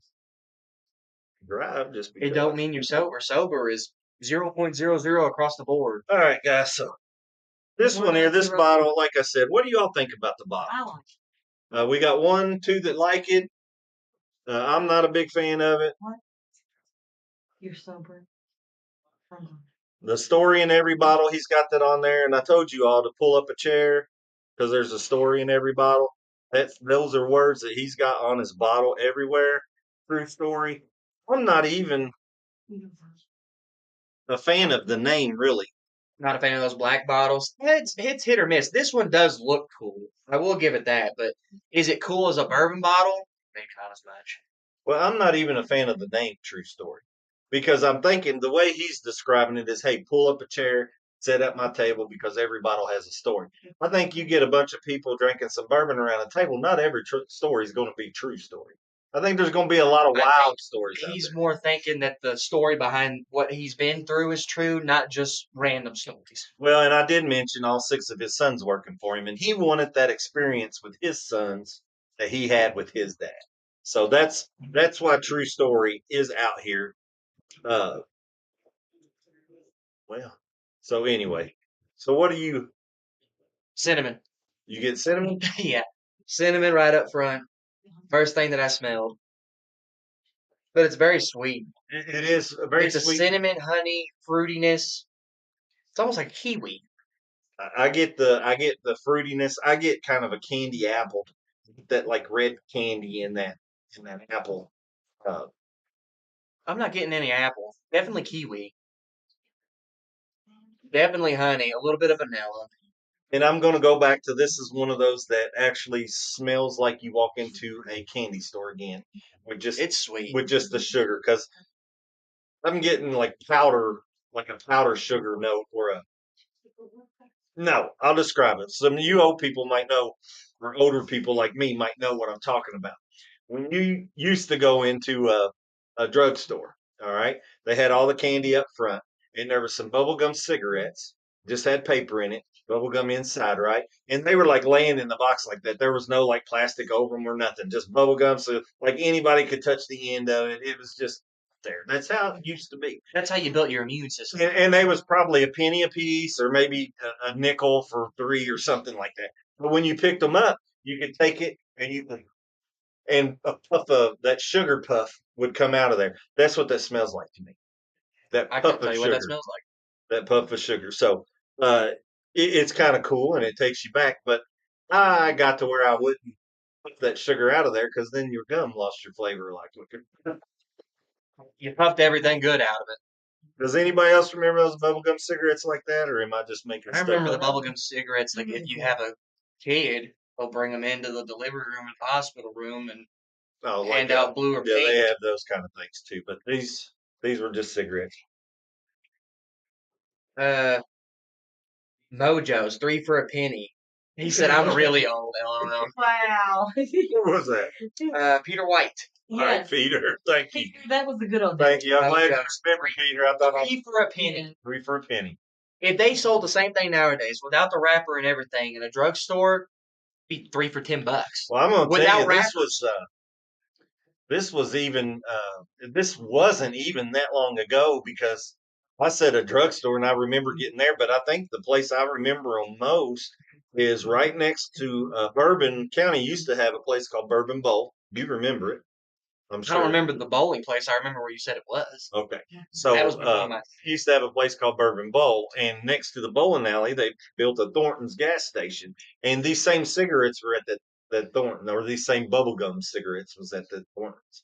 drive just because. It don't mean you're sober. Sober is 0.00 across the board. All right, guys. So this one here, this bottle, like I said, what do y'all think about the bottle? I like it. We got 1, 2 that like it. I'm not a big fan of it. You're sober. The story in every bottle, he's got that on there. And I told you all to pull up a chair because there's a story in every bottle. Those are words that he's got on his bottle everywhere. True story. I'm not even a fan of the name, really. Not a fan of those black bottles. It's hit or miss. This one does look cool. I will give it that. But is it cool as a bourbon bottle? Maybe not as much. Well, I'm not even a fan of the name True Story because I'm thinking the way he's describing it is, hey, pull up a chair, sit at my table because every bottle has a story. I think you get a bunch of people drinking some bourbon around a table. Not every story is going to be true story. I think there's going to be a lot of wild stories. He's out there. more thinking that the story behind what he's been through is true, not just random stories. Well, and I did mention all 6 of his sons working for him, and he wanted that experience with his sons that he had with his dad. So that's why True Story is out here. Well, so anyway, so what do you Cinnamon. get cinnamon? Yeah. Cinnamon right up front. First thing that I smelled. But it's very sweet. It is very It's a sweet. cinnamon, honey, fruitiness. It's almost like kiwi. I get the fruitiness. I get kind of a candy apple, that like red candy in that apple. I'm not getting any apple. Definitely kiwi. Definitely honey. A little bit of vanilla. And I'm going to go back to this is one of those that actually smells like you walk into a candy store again with just It's sweet. with just the sugar because I'm getting like a powder sugar note no, I'll describe it. Some of you old people might know, or older people like me might know what I'm talking about. When you used to go into a drugstore, all right, they had all the candy up front, and there was some bubblegum cigarettes, just had paper in it, bubblegum inside, right? And they were like laying in the box like that. There was no like plastic over them or nothing, just bubblegum. So like anybody could touch the end of it. It was just there. That's how it used to be. That's how you built your immune system. And they was probably a penny a piece or maybe a nickel for 3 or something like that. But when you picked them up, you could take it and a puff of that sugar puff would come out of there. That's what that smells like to me. that I puff couldn't tell of you what that sugar. smells like. That puff of sugar. So it's kind of cool and it takes you back. But I got to where I wouldn't put that sugar out of there because then your gum lost your flavor like liquor. You puffed everything good out of it. Does anybody else remember those bubblegum cigarettes like that, or am I just making I stuff remember the up? bubblegum cigarettes. Like if you have a kid, they'll bring them into the delivery room and hospital room and Oh, like hand out blue or yeah, they pink. have those kind of things too. But these were just cigarettes. Uh, Mojo's 3 for a penny. He said I'm really old. LOL. Wow. What was that? Peter White. All right, Yes. Peter. Thank you. That was a good one. Thank you. I'm glad you Mojo's remember, Peter. I thought I was 3 for a penny. 3 for a penny. If they sold the same thing nowadays without the wrapper and everything in a drugstore, be 3 for $10. Well, I'm gonna tell Without you, wrappers. this was even this wasn't even that long ago because I said a drugstore and I remember getting there, but I think the place I remember them most is right next to Bourbon County used to have a place called Bourbon Bowl. You remember it, I'm I don't sure. remember the bowling place. I remember where you said it was. Okay. That So was before my. he used to have a place called Bourbon Bowl, and next to the bowling alley, they built a Thornton's gas station. And these same cigarettes were at that Thornton, or these same bubblegum cigarettes was at the Thornton's.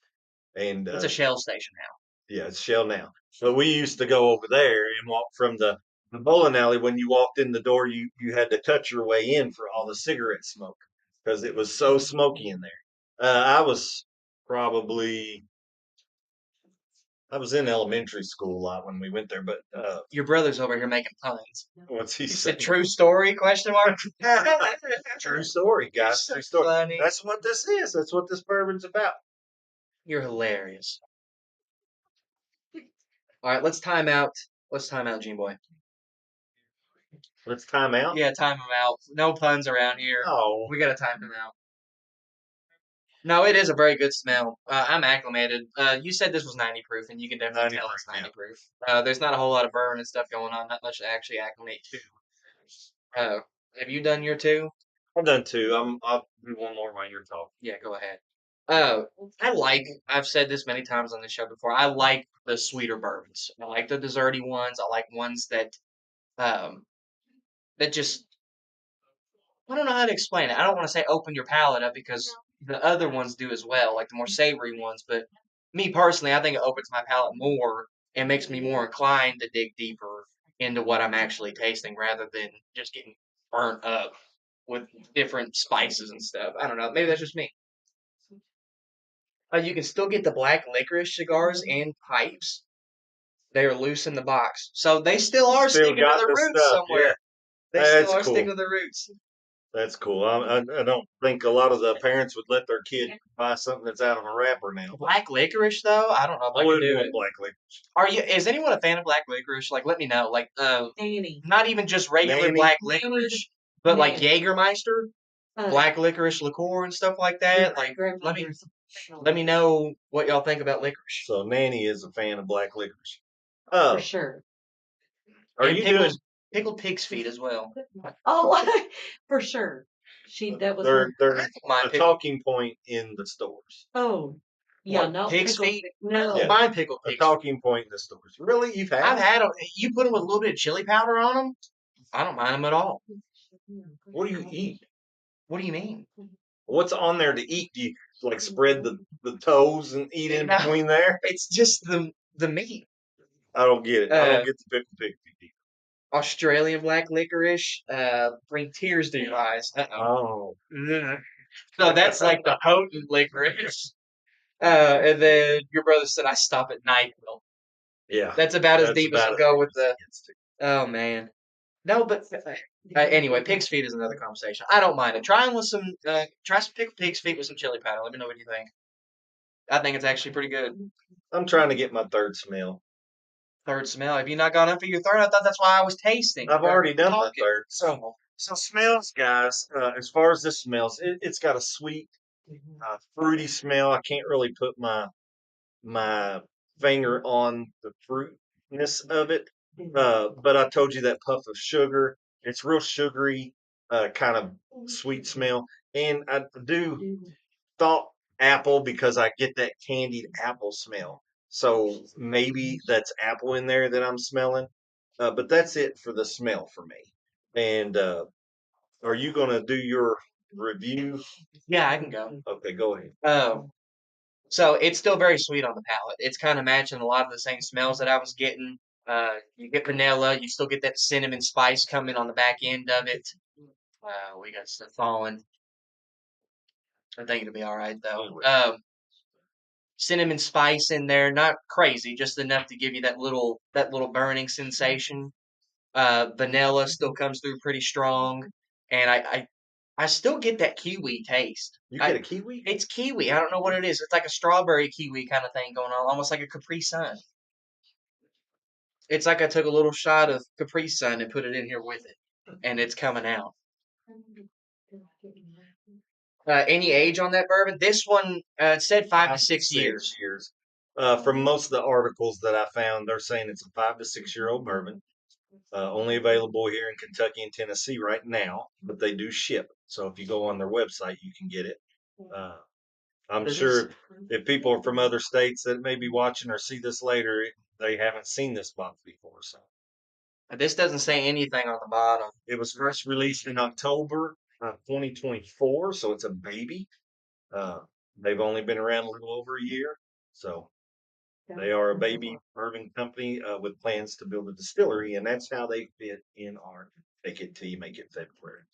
And It's a Shell station now. yeah, it's Shell now. So we used to go over there and walk from the bowling alley. When you walked in the door, you had to touch your way in for all the cigarette smoke because it was so smoky in there. I was probably I was in elementary school a lot when we went there, but Your brother's over here making puns. what's he He saying? said, "True story?" Question mark. True story, guys. So True story. funny. That's what this is. That's what this bourbon's about. You're hilarious. All right, let's time out. Let's time out, Gene Boy. Let's time out. Yeah, time him out. No puns around here. Oh, We gotta time him out. No, it is a very good smell. I'm acclimated. You said this was 90 proof, and you can definitely 90 tell it's proof, 90 proof. There's not a whole lot of burn and stuff going on. Not much to actually acclimate to. Have you done your two? I'm done too. I'll do one more while you're talking. Yeah, go ahead. I've said this many times on the show before, I like the sweeter bourbons. I like the desserty ones. I like ones um, that just, I don't know how to explain it. I don't want to say open your palate up because the other ones do as well, like the more savory ones. But me personally, I think it opens my palate more and makes me more inclined to dig deeper into what I'm actually tasting rather than just getting burnt up with different spices and stuff. I don't know. Maybe that's just me. You can still get the black licorice cigars and pipes. They are loose in the box. So they still are Still sticking to got the the roots stuff. Yeah, somewhere. They still that's are sticking cool. to the roots. That's cool. I don't think a lot of the parents would let their kid buy something that's out of a wrapper now. Black licorice, though, I don't know if I I could wouldn't do want it. black licorice. Is anyone a fan of black licorice? Like, let me know. Like, Nanny. not even just regular Nanny? black licorice, but like Nanny. Jägermeister, black licorice liqueur and stuff like that. Like, let me know what y'all think about licorice. So Nanny is a fan of black licorice. For sure. Are And you doing? pickled pig's feet as well. Oh, for sure. That was her. They're My a talking point in the stores. Oh, yeah, What, no pig's pickled feet? No. I don't mind pickled A pig's feet. talking point in the stores. Really, you've had? I've had them. You put them with a little bit of chili powder on them. I don't mind them at all. What do you eat? What do you mean? What's on there to eat? Do you like spread the toes and eat in No. between there? It's just the meat. I don't get it. I don't get the pickle pig feet. Australian black licorice bring tears to your eyes. Oh. Ugh. So that's like the potent licorice. And then your brother said I stop at NyQuil. Yeah. That's about as That's deep as about I'll as go deep with as it the. gets to. Oh man. No, but anyway, pig's feet is another conversation. I don't mind it. Try some pickled pig's feet with some chili powder. Let me know what you think. I think it's actually pretty good. I'm trying to get my third smell. Third smell. Have you not gone up for your third? I thought that's why I was tasting. I've already done my talking. third. So smells, guys. As far as this smells, it's got a sweet, fruity smell. I can't really put my finger on the fruitness of it. But I told you that puff of sugar. It's real sugary, kind of sweet smell. And I do thought apple because I get that candied apple smell. So maybe that's apple in there that I'm smelling. But that's it for the smell for me. And are you going to do your review? Yeah, I can go. Okay, go ahead. So it's still very sweet on the palate. It's kind of matching a lot of the same smells that I was getting. You get vanilla, you still get that cinnamon spice coming on the back end of it. We got stuff falling. I think it'll be all right though. Cinnamon spice in there, not crazy, just enough to give you that little burning sensation. Vanilla still comes through pretty strong, and I still get that kiwi taste. You get a kiwi? It's kiwi. I don't know what it is. It's like a strawberry kiwi kind of thing going on, almost like a Capri Sun. It's like I took a little shot of Capri Sun and put it in here with it, and it's coming out. Any age on that bourbon? This one said 5 to 6 years. From most of the articles that I found, they're saying it's a 5 to 6 year old bourbon. Only available here in Kentucky and Tennessee right now, but they do ship. So if you go on their website, you can get it. I'm sure if people are from other states that may be watching or see this later, they haven't seen this bottle before. So This doesn't say anything on the bottom. it was first released in October 2024, so it's a baby. They've only been around a little over a year, so they are a baby bourbon company with plans to build a distillery, and that's how they fit in our take it till you make it February.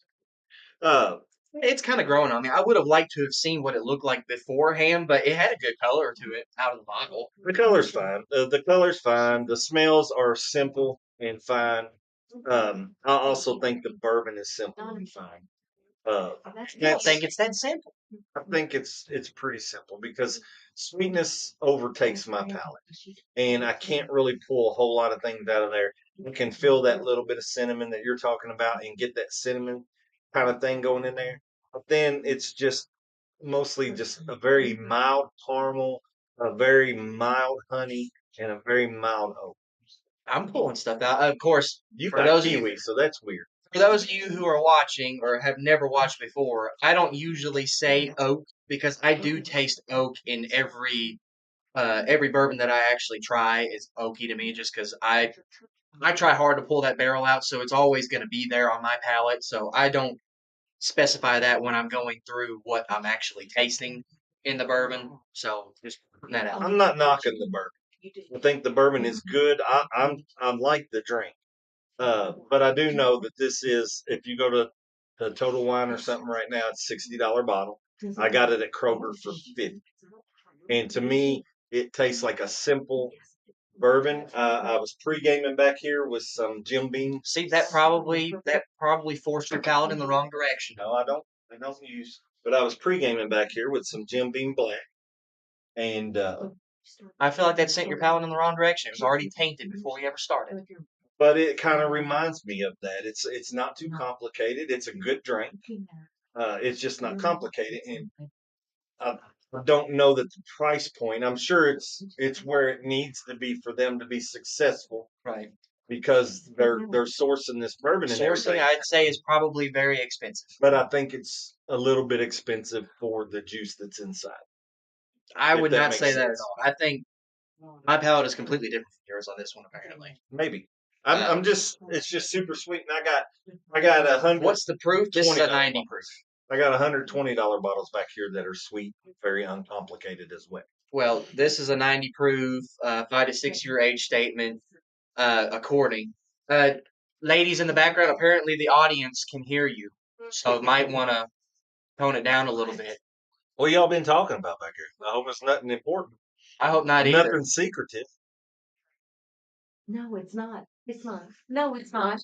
It's kind of growing on me. I would have liked to have seen what it looked like beforehand, but it had a good color to it out of the bottle. The color's fine. The color's fine. The smells are simple and fine. I also think the bourbon is simple and fine. I don't think it's that simple. I think it's pretty simple because sweetness overtakes my palate, and I can't really pull a whole lot of things out of there. You can feel that little bit of cinnamon that you're talking about, and get that cinnamon kind of thing going in there. But then it's just mostly just a very mild caramel, a very mild honey, and a very mild oak. I'm pulling stuff out. Of course, You for got those kiwi, so that's weird. for those of you who are watching or have never watched before, I don't usually say oak because I do taste oak in every bourbon that I actually try is oaky to me just because I try hard to pull that barrel out, so it's always going to be there on my palate. So I don't specify that when I'm going through what I'm actually tasting in the bourbon. So just putting that out. I'm not knocking the bourbon. I think the bourbon is good. I like the drink. But I do know that this is, if you go to Total Wine or something right now, it's $60 bottle. I got it at Kroger for 50. And to me, it tastes like a simple bourbon. I was pre-gaming back here with some Jim Beam. See, that probably forced your palate in the wrong direction. No, I don't. I don't use. But I was pre-gaming back here with some Jim Beam Black, and I feel like that sent your palate in the wrong direction. It was already tainted before we ever started. but it kind of reminds me of that. It's not too complicated. It's a good drink. It's just not complicated, and I don't know that the price point. I'm sure it's where it needs to be for them to be successful Right. because they're sourcing this bourbon and Sourcing, everything. I'd say, is probably very expensive. But I think it's a little bit expensive for the juice that's inside. I If would that not makes say that at sense. all. I think my palate is completely different from yours on this one, apparently. Maybe. I'm just it's just super sweet, and I got What's the proof? This is a $120 90 bottle. proof. I got $120 bottles back here that are sweet, very uncomplicated as well. Well, this is a 90 proof, 5 to 6 year age statement, according. Ladies in the background, apparently the audience can hear you, so might want to tone it down a little bit. What y'all been talking about back here? I hope it's nothing important. I hope not either. Nothing secretive. No, it's not. It's not. No, it's not.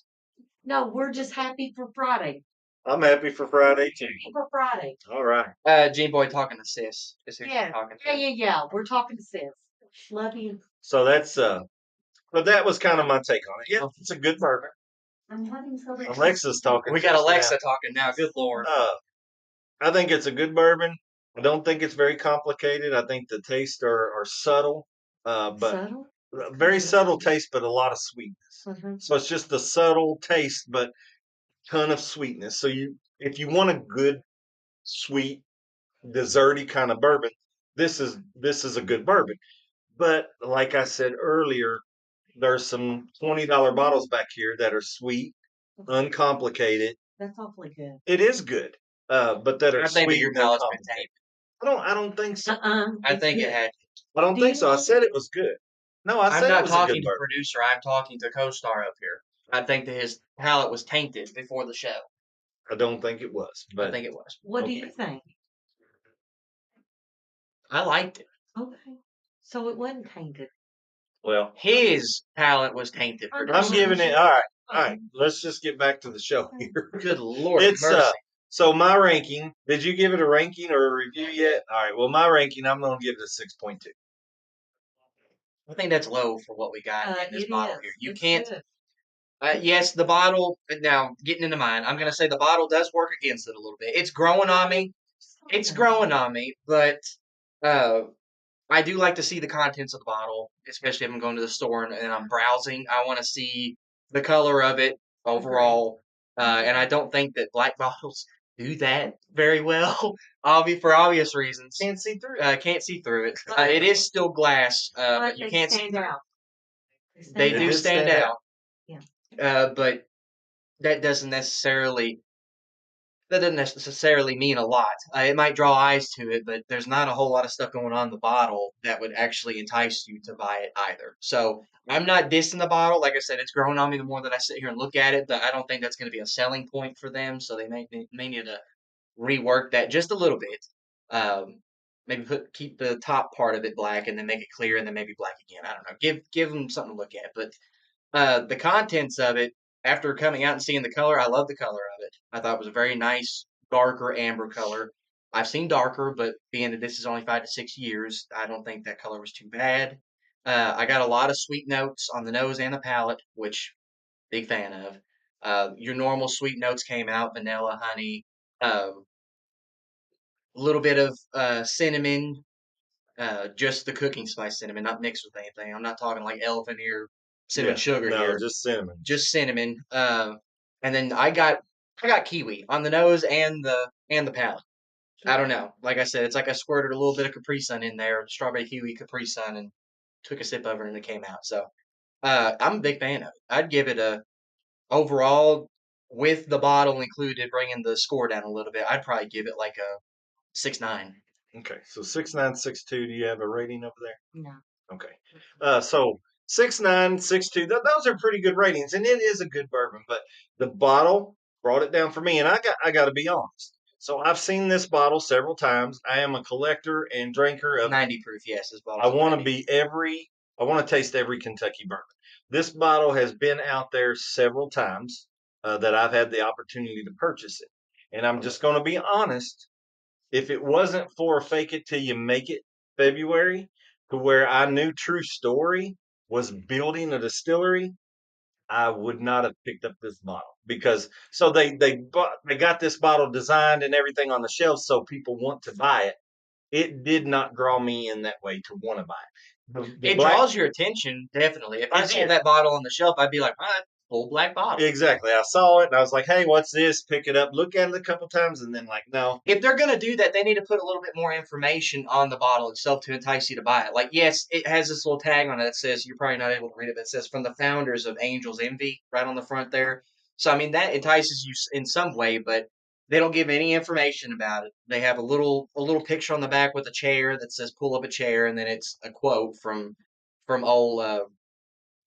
No, we're just happy for Friday. I'm happy for Friday too. For Friday. All right. Gene Boy talking to Sis. Is who she's Yeah. talking Yeah, to. yeah. We're talking to Sis. Love you. So that's but that was kind of my take on it. Yeah, it's a good bourbon. I'm having so much. Alexa's talking. We to got us Alexa now. talking now. Good Lord. I think it's a good bourbon. I don't think it's very complicated. I think the tastes are subtle, but Subtle? very subtle taste, but a lot of sweetness. Mhm. So it's just a subtle taste, but ton of sweetness. So if you want a good, sweet, desserty kind of bourbon, this is a good bourbon. But like I said earlier, there's some $20 bottles back here that are sweet, uncomplicated. That's awfully good. It is good, but that are I think that sweet your and palate's been uncomplicated. tainted. I don't think so. I It's think it good. had. I don't Do think you so. I want said it was good. No, I I'm said it not was a good talking to bourbon. producer. I'm talking to co-star up here. I think that his palate was tainted before the show. I don't think it was, I but think it was. What do okay. you think? I liked it. Okay. So it wasn't tainted. Well, His palate was tainted. I'm I'm Producer. giving it. All right, all right. Okay. Let's just get back to the show here. Good Lord It's mercy. So my ranking. Did you give it a ranking or a review yet? All right. Well, my ranking, I'm going to give it a 6.2. I think that's low for what we got in this It bottle is. here. You It's can't. good. Yes, the bottle. Now getting into mine, I'm gonna say the bottle does work against it a little bit. It's growing on me. It's growing on me, but uh, I do like to see the contents of the bottle, especially if I'm going to the store and I'm browsing. I want to see the color of it overall, and I don't think that black bottles do that very well, for obvious reasons. Can't see through. Can't see through it. It is still glass, but you they can't see stand through it. out. They It do did stand stand out. out, Yeah. but that doesn't necessarily mean a lot. It might draw eyes to it, but there's not a whole lot of stuff going on in the bottle that would actually entice you to buy it either. So I'm not dissing the bottle. Like I said, it's growing on me the more that I sit here and look at it, but I don't think that's going to be a selling point for them. So they may need to rework that just a little bit. Maybe keep the top part of it black and then make it clear and then maybe black again. I don't know. Give them something to look at. But the contents of it, after coming out and seeing the color, I love the color of it. I thought it was a very nice, darker amber color. I've seen darker, but being that this is only 5 to 6 years, I don't think that color was too bad. I got a lot of sweet notes on the nose and the palate, which big fan of. Your normal sweet notes came out: vanilla, honey, a little bit of cinnamon, just the cooking spice cinnamon, not mixed with anything. I'm not talking like elephant ear cinnamon Yeah. sugar No, here, just cinnamon. just cinnamon. And then I got kiwi on the nose and the palate. I don't know. Like I said, it's like I squirted a little bit of Capri Sun in there, strawberry kiwi Capri Sun, and took a sip of it and it came out. So I'm a big fan of it. I'd give it a overall with the bottle included, bringing the score down a little bit. I'd probably give it like a 6.9. Okay. So 6962. Do you have a rating over there? No. Okay. So 6962. Those are pretty good ratings, and it is a good bourbon. But the bottle brought it down for me, and I got to be honest. So I've seen this bottle several times. I am a collector and drinker of. 90 proof, yes, this I bottle's want to 90. I want to taste every Kentucky bourbon. This bottle has been out there several times that I've had the opportunity to purchase it, and I'm just going to be honest. If it wasn't for fake it till you make it February, to where I knew True Story was building a distillery, I would not have picked up this bottle because so they got this bottle designed and everything on the shelf so people want to buy it. It did not draw me in that way to want to buy it. The It black draws your attention, definitely. If I it saw did. that bottle on the shelf, I'd be like, ah, full black bottle. Exactly. I saw it and I was like, hey, what's this? Pick it up, look at it a couple times, and then like, no. If they're gonna do that, they need to put a little bit more information on the bottle itself to entice you to buy it. Like, yes, it has this little tag on it that says you're probably not able to read it, but it says from the founders of Angel's Envy right on the front there. So I mean that entices you in some way, but they don't give any information about it. They have a little picture on the back with a chair that says "pull up a chair," and then it's a quote from old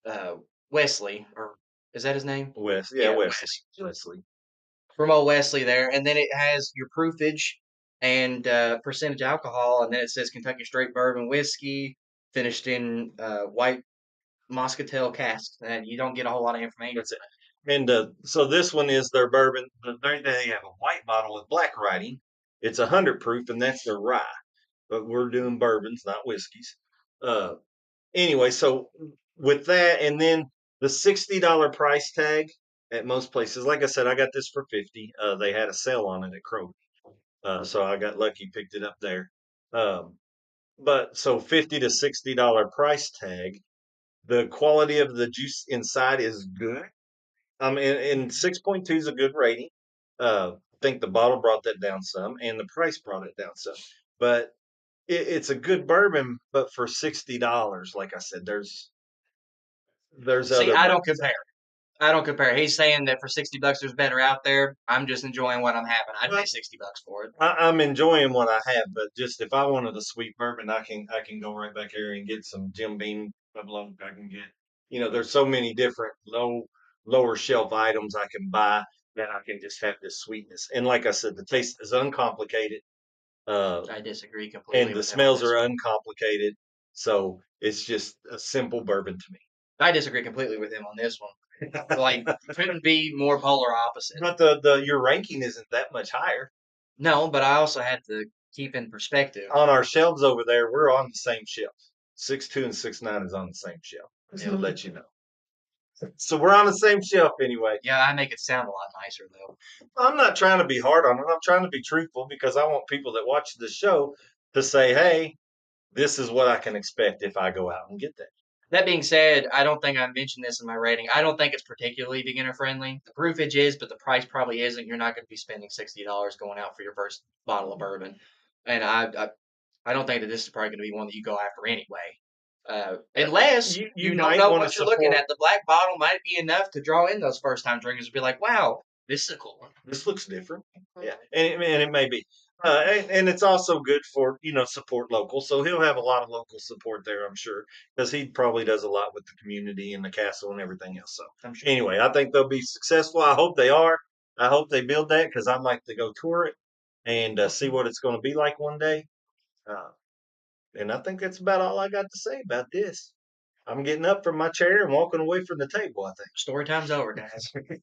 uh, Wesley, or is that his name? Wes, yeah, Yeah, Wesley. Wes. Wesley. From old Wesley there, and then it has your proofage and percentage alcohol, and then it says Kentucky Straight Bourbon Whiskey, finished in white Muscatel casks, and you don't get a whole lot of information. That's it. And so this one is their bourbon. They have a white bottle with black writing. It's 100 proof, and that's their rye. But we're doing bourbons, not whiskeys. Uh, anyway, so with that, and then the $60 price tag at most places. Like I said, I got this for 50. They had a sale on it at Kroger, so I got lucky, picked it up there. Um, but so $50 to $60 price tag. The quality of the juice inside is good. And 6.2 is a good rating. I think the bottle brought that down some, and the price brought it down some. But it's a good bourbon, but for $60, like I said, there's See, other I don't bourbons. compare. I don't compare. He's saying that for $60 there's better out there. I'm just enjoying what I'm having. I'd pay Well, $60 for it. I'm enjoying what I have, but just if I wanted a sweet bourbon, I can go right back here and get some Jim Beam Double Oak. I can get, there's so many different lower shelf items I can buy that I can just have this sweetness. And like I said, the taste is uncomplicated, uh, I disagree completely and the with him on smells this are one. uncomplicated. So it's just a simple bourbon to I disagree completely with him on this one. Like, me. couldn't be more polar opposite. But the your ranking isn't that much higher. No, but I also had to keep in perspective. On our shelves over there, we're on the same shelf. 6.2 and 6.9 is on the same shelf. Just to Yeah, let you know. So we're on the same shelf anyway. yeah, I make it sound a lot nicer though. I'm not trying to be hard on it. I'm trying to be truthful because I want people that watch the show to say, hey, this is what I can expect if I go out and get that. That being said, I don't think I mentioned this in my rating. I don't think it's particularly beginner friendly. The proofage is, but the price probably isn't. You're not going to be spending $60 going out for your first bottle of bourbon, and I don't think that this is probably going to be one that you go after anyway. Unless You you don't might know want to what you're looking support. at. The black bottle might be enough to draw in those first time drinkers and be like, wow, this is a cool one. This looks different. Yeah, and it may be. And it's also good for support local. So he'll have a lot of local support there, I'm sure, because he probably does a lot with the community and the castle and everything else. So I'm sure. anyway, I think they'll be successful. I hope they are. I hope they build that because I'd like to go tour it and see what it's going to be like one day. Uh, and I think that's about all I got to say about this. I'm getting up from my chair and walking away from the table, I Story time's over, guys. think.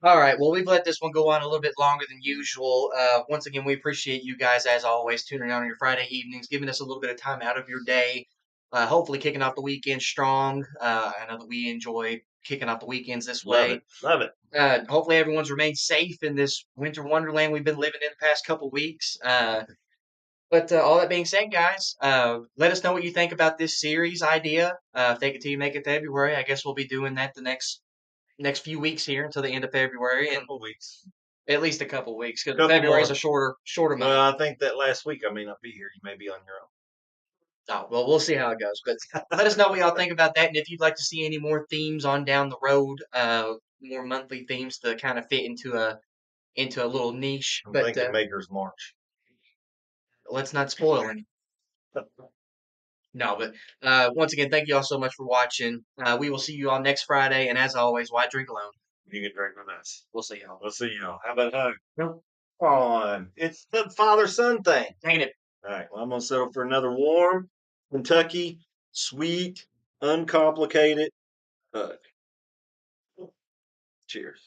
All right. Well, we've let this one go on a little bit longer than usual. Once again, we appreciate you guys, as always, tuning in on your Friday evenings, giving us a little bit of time out of your day. Hopefully, kicking off the weekend strong. I know that we enjoy kicking off the weekends this Love it. way. Love it. Hopefully, everyone's remained safe in this winter wonderland we've been living in the past couple weeks. But all that being said, guys, let us know what you think about this series idea. Take it till you make it February. I guess we'll be doing that the next few weeks here until the end of February, and Couple weeks. at least a couple weeks because Couple February is a more. shorter month. Well, I think that last week I may not be here. You may be on your own. Oh, well, we'll see how it goes. But let us know what y'all think about that, and if you'd like to see any more themes on down the road, more monthly themes to kind of fit into a little niche. I'm But thinking Maker's March. let's not spoil any. No, but once again, thank you all so much for watching. We will see you all next Friday, and as always, why drink alone? You can drink with us. We'll see y'all. We'll see y'all. How about a hug? No, Come on. It's the father-son thing. dang it. All right. Well, I'm going to settle for another warm, Kentucky, sweet, uncomplicated hug. Cheers.